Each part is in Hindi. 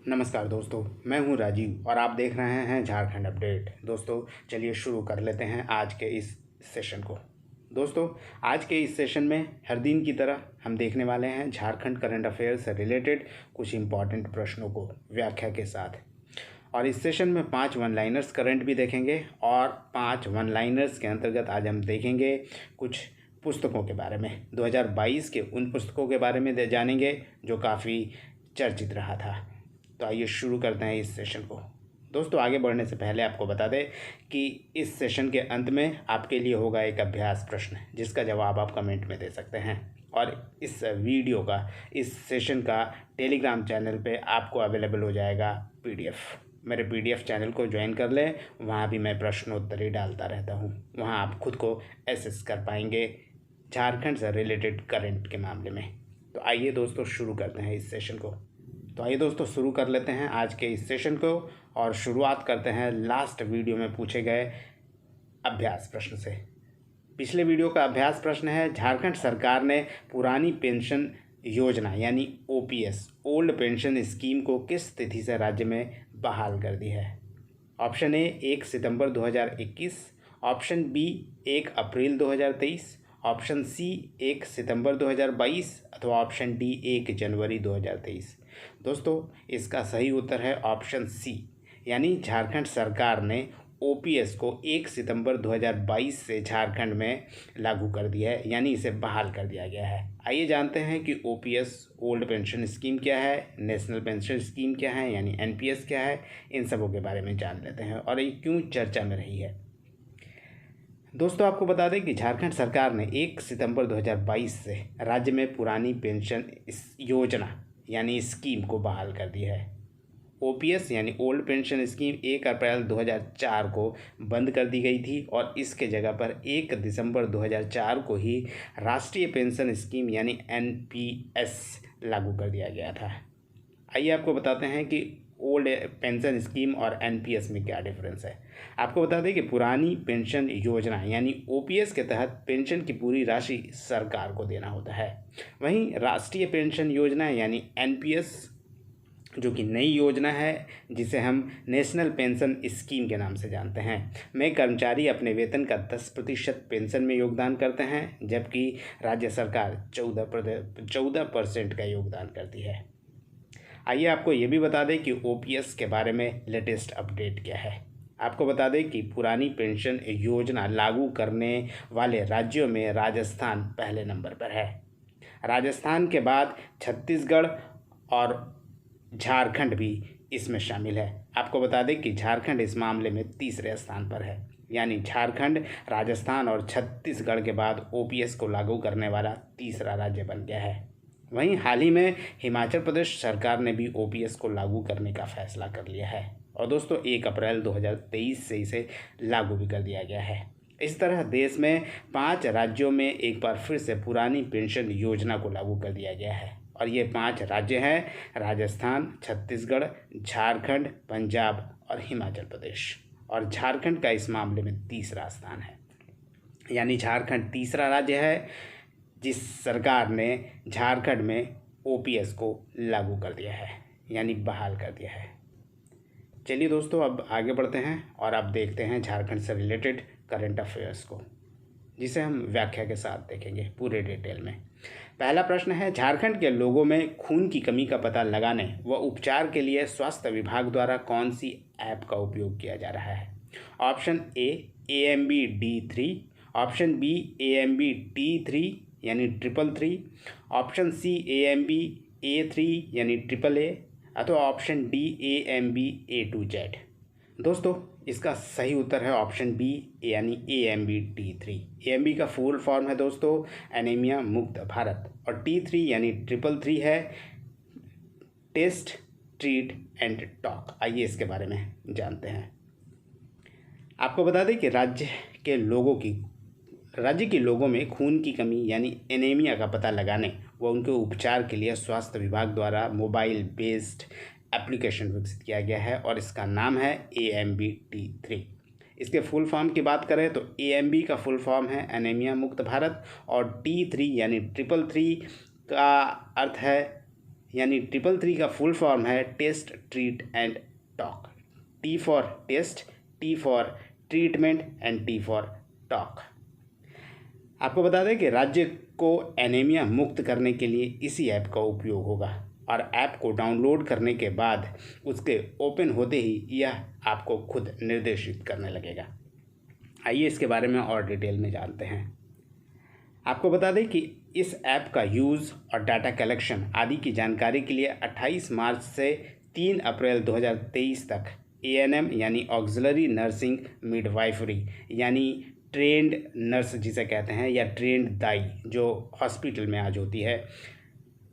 नमस्कार दोस्तों, मैं हूं राजीव और आप देख रहे हैं झारखंड अपडेट। दोस्तों चलिए शुरू कर लेते हैं आज के इस सेशन को। दोस्तों आज के इस सेशन में हर दिन की तरह हम देखने वाले हैं झारखंड करंट अफेयर से रिलेटेड कुछ इम्पॉर्टेंट प्रश्नों को व्याख्या के साथ। और इस सेशन में 5 वन लाइनर्स करंट भी देखेंगे और 5 वन लाइनर्स के अंतर्गत आज हम देखेंगे कुछ पुस्तकों के बारे में। 2022 के उन पुस्तकों के बारे में जानेंगे जो काफ़ी चर्चित रहा था। तो आइए शुरू करते हैं इस सेशन को। दोस्तों आगे बढ़ने से पहले आपको बता दें कि इस सेशन के अंत में आपके लिए होगा एक अभ्यास प्रश्न जिसका जवाब आप कमेंट में दे सकते हैं। और इस वीडियो का, इस सेशन का टेलीग्राम चैनल पे आपको अवेलेबल हो जाएगा पीडीएफ। मेरे पीडीएफ चैनल को ज्वाइन कर लें, वहाँ भी मैं प्रश्नोत्तरी डालता रहता हूँ। वहाँ आप खुद को एसेस कर पाएंगे झारखंड से रिलेटेड करंट के मामले में। तो आइए दोस्तों शुरू करते हैं इस सेशन को। तो आइए दोस्तों शुरू कर लेते हैं आज के इस सेशन को और शुरुआत करते हैं लास्ट वीडियो में पूछे गए अभ्यास प्रश्न से। पिछले वीडियो का अभ्यास प्रश्न है, झारखंड सरकार ने पुरानी पेंशन योजना यानी ओपीएस, ओल्ड पेंशन स्कीम को किस तिथि से राज्य में बहाल कर दी है? ऑप्शन ए 1 सितंबर 2021, ऑप्शन बी 1 अप्रैल 2023, ऑप्शन सी 1 सितंबर 2022 अथवा ऑप्शन डी 1 जनवरी 2023। दोस्तों इसका सही उत्तर है ऑप्शन सी, यानी झारखंड सरकार ने ओपीएस को 1 सितंबर 2022 से झारखंड में लागू कर दिया है, यानी इसे बहाल कर दिया गया है। आइए जानते हैं कि ओपीएस ओल्ड पेंशन स्कीम क्या है, नेशनल पेंशन स्कीम क्या है यानी एनपीएस क्या है, इन सबों के बारे में जान लेते हैं और ये क्यों चर्चा में रही है। दोस्तों आपको बता दें कि झारखंड सरकार ने 1 सितंबर 2022 से राज्य में पुरानी पेंशन योजना यानी स्कीम को बहाल कर दी है। ओपीएस यानी ओल्ड पेंशन स्कीम 1 अप्रैल 2004 को बंद कर दी गई थी और इसके जगह पर 1 दिसंबर 2004 को ही राष्ट्रीय पेंशन स्कीम यानी एनपीएस लागू कर दिया गया था। आइए आपको बताते हैं कि ओल्ड पेंशन स्कीम और एनपीएस में क्या डिफरेंस है। आपको बता दें कि पुरानी पेंशन योजना यानी ओपीएस के तहत पेंशन की पूरी राशि सरकार को देना होता है। वहीं राष्ट्रीय पेंशन योजना यानी एनपीएस जो कि नई योजना है, जिसे हम नेशनल पेंशन स्कीम के नाम से जानते हैं, में कर्मचारी अपने वेतन का 10% पेंशन में योगदान करते हैं, जबकि राज्य सरकार 14% का योगदान करती है। आइए आपको ये भी बता दें कि ओपीएस के बारे में लेटेस्ट अपडेट क्या है। आपको बता दें कि पुरानी पेंशन योजना लागू करने वाले राज्यों में राजस्थान पहले नंबर पर है। राजस्थान के बाद छत्तीसगढ़ और झारखंड भी इसमें शामिल है। आपको बता दें कि झारखंड इस मामले में तीसरे स्थान पर है, यानी झारखंड, राजस्थान और छत्तीसगढ़ के बाद ओपीएस को लागू करने वाला तीसरा राज्य बन गया है। वहीं हाल ही में हिमाचल प्रदेश सरकार ने भी ओपीएस को लागू करने का फैसला कर लिया है और दोस्तों 1 अप्रैल 2023 से इसे लागू भी कर दिया गया है। इस तरह देश में 5 राज्यों में एक बार फिर से पुरानी पेंशन योजना को लागू कर दिया गया है और ये 5 राज्य हैं राजस्थान, छत्तीसगढ़, झारखंड, पंजाब और हिमाचल प्रदेश। और झारखंड का इस मामले में तीसरा स्थान है, यानी झारखंड तीसरा राज्य है जिस सरकार ने झारखंड में ओपीएस को लागू कर दिया है यानी बहाल कर दिया है। चलिए दोस्तों अब आगे बढ़ते हैं और अब देखते हैं झारखंड से रिलेटेड करंट अफेयर्स को, जिसे हम व्याख्या के साथ देखेंगे पूरे डिटेल में। पहला प्रश्न है, झारखंड के लोगों में खून की कमी का पता लगाने व उपचार के लिए स्वास्थ्य विभाग द्वारा कौन सी ऐप का उपयोग किया जा रहा है? Option A AMB D3, option B AMB T3 यानी 333, ऑप्शन सी AMB A3 यानी AAA अथवा ऑप्शन डी AMB A2Z। दोस्तों इसका सही उत्तर है ऑप्शन बी यानी AMB T3। AMB का फुल फॉर्म है दोस्तों एनीमिया मुक्त भारत और T3 यानी 333 है टेस्ट, ट्रीट एंड टॉक। आइए इसके बारे में जानते हैं। आपको बता दें कि राज्य के लोगों में खून की कमी यानी एनीमिया का पता लगाने व उनके उपचार के लिए स्वास्थ्य विभाग द्वारा मोबाइल बेस्ड एप्लीकेशन विकसित किया गया है और इसका नाम है AMB T3। इसके फुल फॉर्म की बात करें तो AMB का फुल फॉर्म है एनीमिया मुक्त भारत और T3 यानी 333 का अर्थ है यानी 333 का फुल फॉर्म है test, treat and talk. T for test, T for treatment and T for talk. आपको बता दें कि राज्य को एनीमिया मुक्त करने के लिए इसी ऐप का उपयोग होगा और ऐप को डाउनलोड करने के बाद उसके ओपन होते ही यह आपको खुद निर्देशित करने लगेगा। आइए इसके बारे में और डिटेल में जानते हैं। आपको बता दें कि इस ऐप का यूज़ और डाटा कलेक्शन आदि की जानकारी के लिए 28 मार्च से 3 अप्रैल 2023 तक ANM यानी ऑक्सिलरी नर्सिंग मिडवाइफरी यानी ट्रेंड नर्स जिसे कहते हैं या ट्रेंड दाई जो हॉस्पिटल में आज होती है,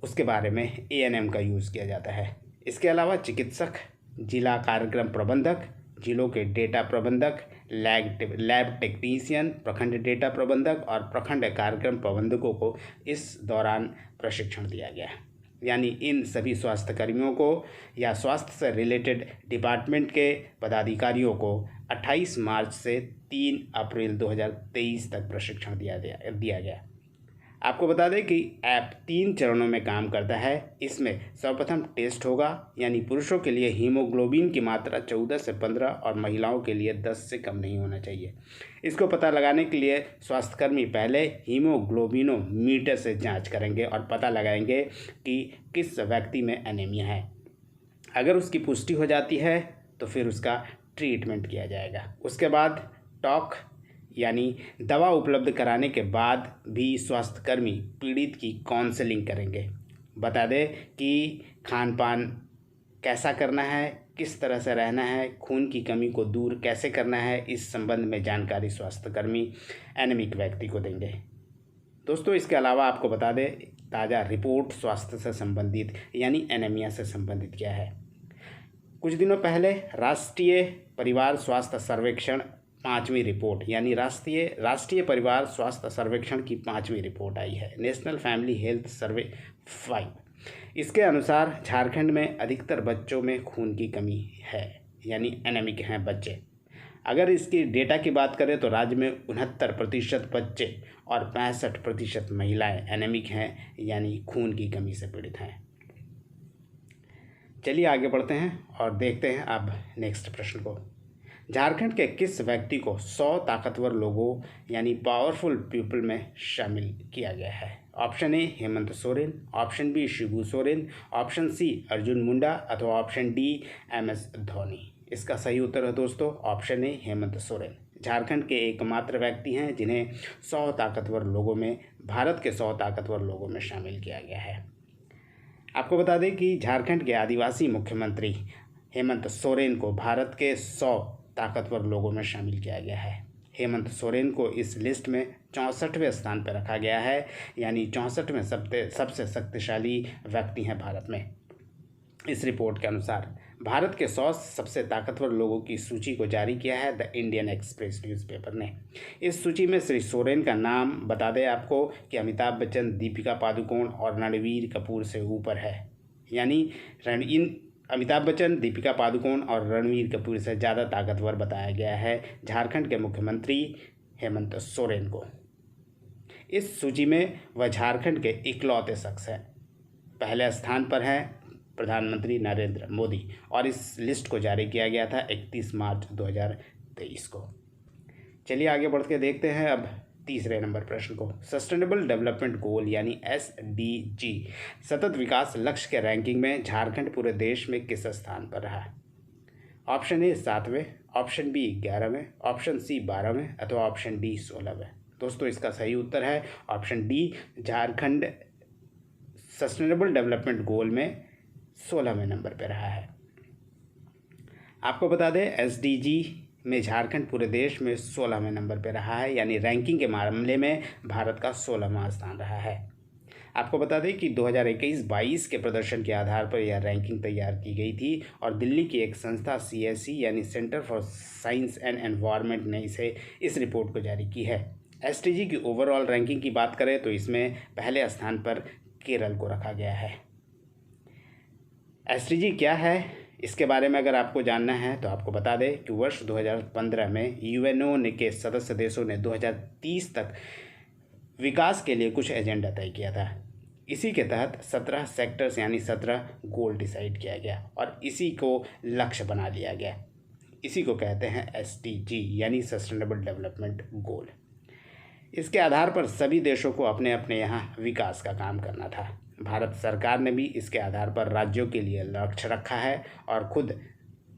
उसके बारे में ANM का यूज़ किया जाता है। इसके अलावा चिकित्सक, जिला कार्यक्रम प्रबंधक, जिलों के डेटा प्रबंधक, लैब टेक्नीशियन, प्रखंड डेटा प्रबंधक और प्रखंड कार्यक्रम प्रबंधकों को इस दौरान प्रशिक्षण दिया गया है। यानी इन सभी स्वास्थ्य कर्मियों को या स्वास्थ्य से रिलेटेड डिपार्टमेंट के पदाधिकारियों को 28 मार्च से 3 अप्रैल 2023 तक प्रशिक्षण दिया गया। आपको बता दें कि ऐप 3 चरणों में काम करता है। इसमें सर्वप्रथम टेस्ट होगा, यानी पुरुषों के लिए हीमोग्लोबिन की मात्रा 14 से 15 और महिलाओं के लिए 10 से कम नहीं होना चाहिए। इसको पता लगाने के लिए स्वास्थ्यकर्मी पहले हीमोग्लोबिनोमीटर से जांच करेंगे और पता लगाएंगे कि किस व्यक्ति में एनीमिया है। अगर उसकी पुष्टि हो जाती है तो फिर उसका ट्रीटमेंट किया जाएगा। उसके बाद टॉक यानी दवा उपलब्ध कराने के बाद भी स्वास्थ्यकर्मी पीड़ित की काउंसलिंग करेंगे। बता दें कि खान पान कैसा करना है, किस तरह से रहना है, खून की कमी को दूर कैसे करना है, इस संबंध में जानकारी स्वास्थ्यकर्मी एनीमिक व्यक्ति को देंगे। दोस्तों इसके अलावा आपको बता दें ताज़ा रिपोर्ट स्वास्थ्य से संबंधित यानी एनीमिया से संबंधित क्या है। कुछ दिनों पहले राष्ट्रीय परिवार स्वास्थ्य सर्वेक्षण 5वीं रिपोर्ट यानी राष्ट्रीय परिवार स्वास्थ्य सर्वेक्षण की 5वीं रिपोर्ट आई है, नेशनल फैमिली हेल्थ सर्वे 5। इसके अनुसार झारखंड में अधिकतर बच्चों में खून की कमी है, यानी एनीमिक हैं बच्चे। अगर इसकी डेटा की बात करें तो राज्य में 69% बच्चे और 65% महिलाएं एनीमिक हैं, यानी खून की कमी से पीड़ित हैं। चलिए आगे बढ़ते हैं और देखते हैं अब नेक्स्ट प्रश्न को। झारखंड के किस व्यक्ति को 100 ताकतवर लोगों यानी पावरफुल पीपल में शामिल किया गया है। Option A Hemant Soren, option B Shibu Soren, option C Arjun Munda अथवा ऑप्शन डी MS धोनी। इसका सही उत्तर है दोस्तों ऑप्शन ए हेमंत सोरेन। झारखंड के एकमात्र व्यक्ति हैं जिन्हें 100 ताकतवर लोगों में भारत के 100 ताकतवर लोगों में शामिल किया गया है। आपको बता दें कि झारखंड के आदिवासी मुख्यमंत्री हेमंत सोरेन को भारत के 100 ताकतवर लोगों में शामिल किया गया है। हेमंत सोरेन को इस लिस्ट में 64वें स्थान पर रखा गया है, यानी 64वें सबसे शक्तिशाली व्यक्ति हैं भारत में। इस रिपोर्ट के अनुसार भारत के 100 सबसे ताकतवर लोगों की सूची को जारी किया है द इंडियन एक्सप्रेस न्यूज़पेपर ने। इस सूची में श्री सोरेन का नाम बता दें आपको कि अमिताभ बच्चन, दीपिका पादुकोण और रणवीर कपूर से ऊपर है, यानी अमिताभ बच्चन, दीपिका पादुकोण और रणवीर कपूर से ज़्यादा ताकतवर बताया गया है झारखंड के मुख्यमंत्री हेमंत सोरेन को। इस सूची में वह झारखंड के इकलौते शख्स हैं। पहले स्थान पर हैं प्रधानमंत्री नरेंद्र मोदी और इस लिस्ट को जारी किया गया था 31 मार्च 2023 को। चलिए आगे बढ़ के देखते हैं अब तीसरे नंबर प्रश्न को। सस्टेनेबल डेवलपमेंट गोल यानी SDG सतत विकास लक्ष्य के रैंकिंग में झारखंड पूरे देश में किस स्थान पर रहा। ऑप्शन ए 7वें, ऑप्शन बी 11वें, ऑप्शन सी 12वें अथवा ऑप्शन डी 16वें। दोस्तों इसका सही उत्तर है option D, Jharkhand sustainable development goal में 16वें नंबर पर रहा है। आपको बता दें SDG में झारखंड पूरे देश में 16वें नंबर पर रहा है, यानी रैंकिंग के मामले में भारत का 16वां स्थान रहा है। आपको बता दें कि 2021-22 के प्रदर्शन के आधार पर यह रैंकिंग तैयार की गई थी और दिल्ली की एक संस्था CSE यानी centre for science and environment ने इस रिपोर्ट को जारी की है। SDG की ओवरऑल रैंकिंग की बात करें तो इसमें पहले स्थान पर केरल को रखा गया है। SDG क्या है इसके बारे में अगर आपको जानना है तो आपको बता दें कि वर्ष 2015 में UNO के सदस्य देशों ने 2030 तक विकास के लिए कुछ एजेंडा तय किया था। इसी के तहत 17 सेक्टर्स यानी 17 गोल डिसाइड किया गया और इसी को लक्ष्य बना लिया गया। इसी को कहते हैं SDG यानी सस्टेनेबल डेवलपमेंट गोल। इसके आधार पर सभी देशों को अपने अपने यहाँ विकास का काम करना था। भारत सरकार ने भी इसके आधार पर राज्यों के लिए लक्ष्य रखा है और खुद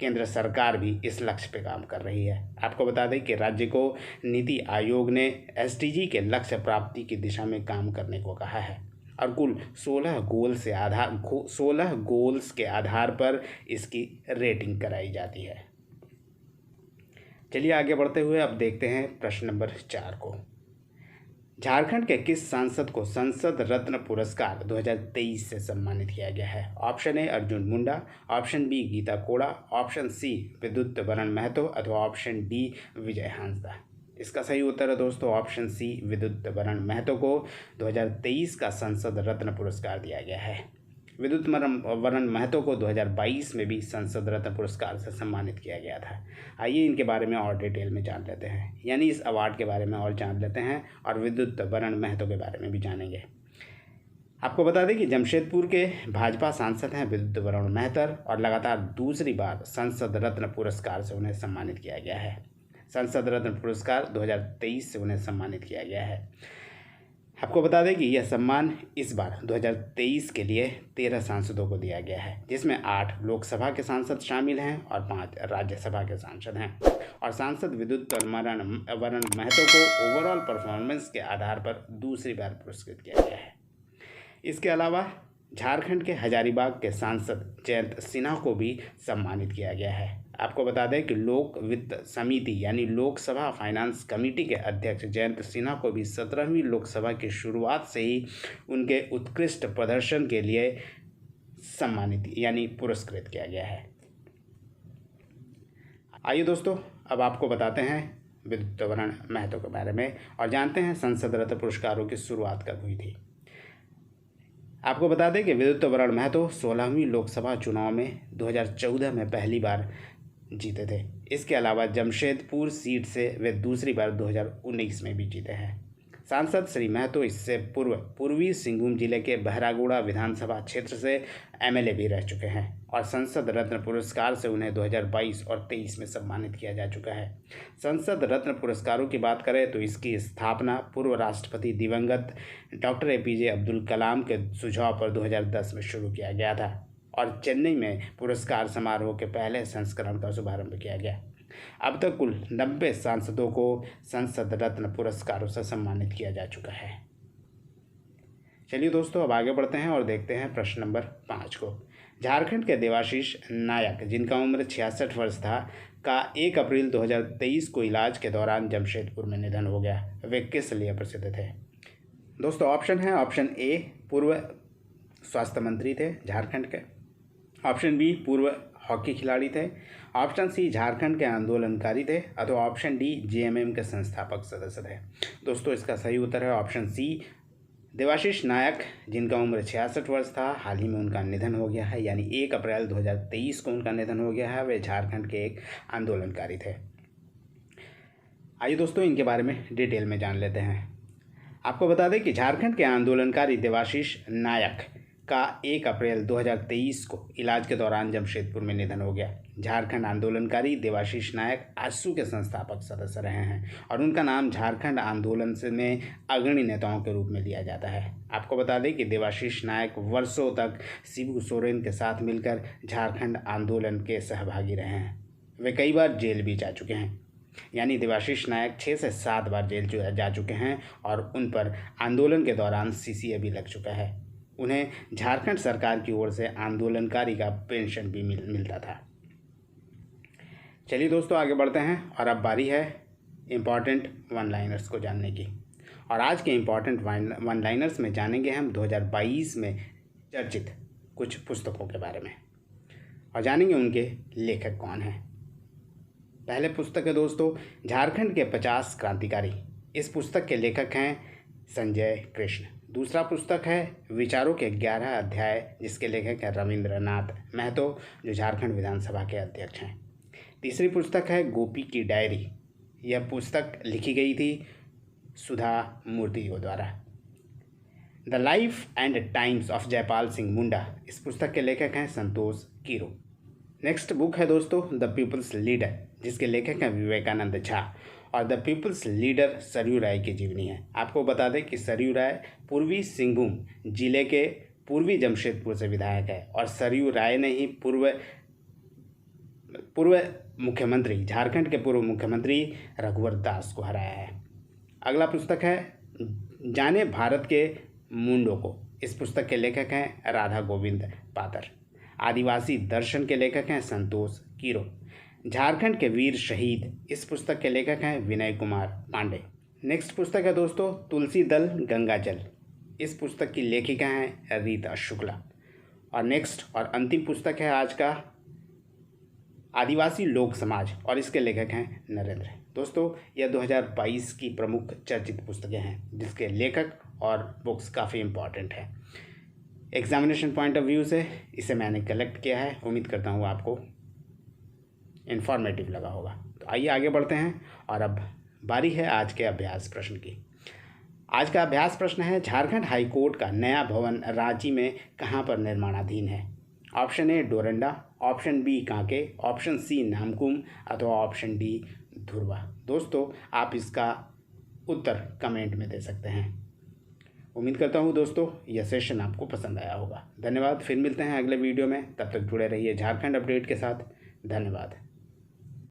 केंद्र सरकार भी इस लक्ष्य पे काम कर रही है। आपको बता दें कि राज्य को नीति आयोग ने SDG के लक्ष्य प्राप्ति की दिशा में काम करने को कहा है और कुल 16 गोल्स के आधार पर इसकी रेटिंग कराई जाती है। चलिए आगे बढ़ते हुए अब देखते हैं प्रश्न नंबर 4 को। झारखंड के किस सांसद को संसद रत्न पुरस्कार 2023 से सम्मानित किया गया है? Option A Arjun Munda, option B Geeta Koda, option C Vidyut Baran Mahato अथवा ऑप्शन डी विजय हांसदा। इसका सही उत्तर है दोस्तों ऑप्शन सी विद्युत वरण महतो को 2023 का संसद रत्न पुरस्कार दिया गया है। विद्युत वरण महतो को 2022 में भी संसद रत्न पुरस्कार से सम्मानित किया गया था। आइए इनके बारे में और डिटेल में जान लेते हैं, यानी इस अवार्ड के बारे में और जान लेते हैं और विद्युत वरण महतो के बारे में भी जानेंगे। आपको बता दें कि जमशेदपुर के भाजपा सांसद हैं विद्युत वरण महतर और लगातार दूसरी बार संसद रत्न पुरस्कार से उन्हें सम्मानित किया गया है। संसद रत्न पुरस्कार 2023 से उन्हें सम्मानित किया गया है। आपको बता दें कि यह सम्मान इस बार 2023 के लिए 13 सांसदों को दिया गया है, जिसमें 8 लोकसभा के सांसद शामिल हैं और 5 राज्यसभा के सांसद हैं। और सांसद विद्युत वरण महतो को ओवरऑल परफॉर्मेंस के आधार पर दूसरी बार पुरस्कृत किया गया है। इसके अलावा झारखंड के हजारीबाग के सांसद जयंत सिन्हा को भी सम्मानित किया गया है। आपको बता दें कि लोक वित्त समिति यानी लोकसभा फाइनेंस कमेटी के अध्यक्ष जयंत सिन्हा को भी 17वीं लोकसभा की शुरुआत से ही उनके उत्कृष्ट प्रदर्शन के लिए सम्मानित यानी पुरस्कृत किया गया है। आइए दोस्तों अब आपको बताते हैं विद्युत वरण महतो के बारे में और जानते हैं संसद रत्न पुरस्कारों की शुरुआत कब हुई थी। आपको बता दें कि विद्युत वरण महतो 16वीं लोकसभा चुनाव में 2014 में पहली बार जीते थे। इसके अलावा जमशेदपुर सीट से वे दूसरी बार 2019 में भी जीते हैं। सांसद श्री महतो इससे पूर्व पूर्वी सिंहभूम जिले के बहरागोड़ा विधानसभा क्षेत्र से MLA भी रह चुके हैं और संसद रत्न पुरस्कार से उन्हें 2022 और 23 में सम्मानित किया जा चुका है। संसद रत्न पुरस्कारों की बात करें तो इसकी स्थापना पूर्व राष्ट्रपति दिवंगत डॉक्टर APJ अब्दुल कलाम के सुझाव पर 2010 में शुरू किया गया था और चेन्नई में पुरस्कार समारोह के पहले संस्करण का शुभारंभ किया गया। अब तक कुल 90 सांसदों को संसद रत्न पुरस्कारों से सम्मानित किया जा चुका है। चलिए दोस्तों अब आगे बढ़ते हैं और देखते हैं प्रश्न नंबर 5 को। झारखंड के देवाशीष नायक जिनका उम्र 66 वर्ष था का 1 अप्रैल 2023 को इलाज के दौरान जमशेदपुर में निधन हो गया। वे किस लिए प्रसिद्ध थे? दोस्तों ऑप्शन है ऑप्शन ए पूर्व स्वास्थ्य मंत्री थे झारखंड के, ऑप्शन बी पूर्व हॉकी खिलाड़ी थे, ऑप्शन सी झारखंड के आंदोलनकारी थे अथवा ऑप्शन डी JMM के संस्थापक सदस्य थे। दोस्तों इसका सही उत्तर है ऑप्शन सी देवाशीष नायक जिनका उम्र 66 वर्ष था। हाल ही में उनका निधन हो गया है, यानी 1 अप्रैल 2023 को उनका निधन हो गया है। वे झारखंड के एक आंदोलनकारी थे। आइए दोस्तों इनके बारे में डिटेल में जान लेते हैं। आपको बता दें कि झारखंड के आंदोलनकारी देवाशीष नायक का 1 अप्रैल 2023 को इलाज के दौरान जमशेदपुर में निधन हो गया। झारखंड आंदोलनकारी देवाशीष नायक आजसू के संस्थापक सदस्य रहे हैं और उनका नाम झारखंड आंदोलन से में अग्रणी नेताओं के रूप में लिया जाता है। आपको बता दें कि देवाशीष नायक वर्षों तक शिबू सोरेन के साथ मिलकर झारखंड आंदोलन के सहभागी रहे हैं। वे कई बार जेल भी जा चुके हैं, यानी देवाशीष नायक 6 से 7 बार जेल जा चुके हैं और उन पर आंदोलन के दौरान CCA भी लग चुका है। उन्हें झारखंड सरकार की ओर से आंदोलनकारी का पेंशन भी मिलता था। चलिए दोस्तों आगे बढ़ते हैं और अब बारी है इम्पॉर्टेंट वन लाइनर्स को जानने की। और आज के इम्पॉर्टेंट वन लाइनर्स में जानेंगे हम 2022 में चर्चित कुछ पुस्तकों के बारे में और जानेंगे उनके लेखक कौन हैं। पहले पुस्तक है दोस्तों झारखंड के 50 क्रांतिकारी। इस पुस्तक के लेखक हैं संजय कृष्ण। दूसरा पुस्तक है विचारों के 11 अध्याय, जिसके लेखक हैं रविंद्रनाथ महतो, जो झारखंड विधानसभा के अध्यक्ष हैं। तीसरी पुस्तक है गोपी की डायरी। यह पुस्तक लिखी गई थी सुधा मूर्ति द्वारा। The life and times of Jaipal Singh Munda, इस पुस्तक के लेखक हैं संतोष कीरो। नेक्स्ट बुक है दोस्तों द पीपल्स लीडर, जिसके लेखक हैं विवेकानंद झा, और द पीपल्स लीडर सरयू राय की जीवनी है। आपको बता दें कि सरयू राय पूर्वी सिंहभूम जिले के पूर्वी जमशेदपुर से विधायक है, और सरयू राय ने ही पूर्व मुख्यमंत्री, झारखंड के पूर्व मुख्यमंत्री रघुवर दास को हराया है। अगला पुस्तक है जाने भारत के मुंडों को, इस पुस्तक के लेखक हैं राधा गोविंद पातर। आदिवासी दर्शन के लेखक हैं संतोष कीरो। झारखंड के वीर शहीद, इस पुस्तक के लेखक हैं विनय कुमार पांडे। नेक्स्ट पुस्तक है दोस्तों तुलसी दल गंगा जल, इस पुस्तक की लेखिका हैं रीता शुक्ला। और नेक्स्ट और अंतिम पुस्तक है आज का आदिवासी लोक समाज, और इसके लेखक हैं नरेंद्र। दोस्तों यह 2022 की प्रमुख चर्चित पुस्तकें हैं, जिसके लेखक और बुक्स काफ़ी इम्पॉर्टेंट है। एग्जामिनेशन पॉइंट ऑफ व्यू से इसे मैंने कलेक्ट किया है, उम्मीद करता हूँ आपको इन्फॉर्मेटिव लगा होगा। तो आइए आगे बढ़ते हैं, और अब बारी है आज के अभ्यास प्रश्न की। आज का अभ्यास प्रश्न है झारखंड हाई कोर्ट का नया भवन रांची में कहाँ पर निर्माणाधीन है? Option A Doranda, option B Kanke, option C Namkum, अथवा ऑप्शन डी धुरवा। दोस्तों आप इसका उत्तर कमेंट में दे सकते हैं। उम्मीद करता हूँ दोस्तों यह सेशन आपको पसंद आया होगा। धन्यवाद, फिर मिलते हैं अगले वीडियो में, तब तक जुड़े रहिए झारखंड अपडेट के साथ। धन्यवाद।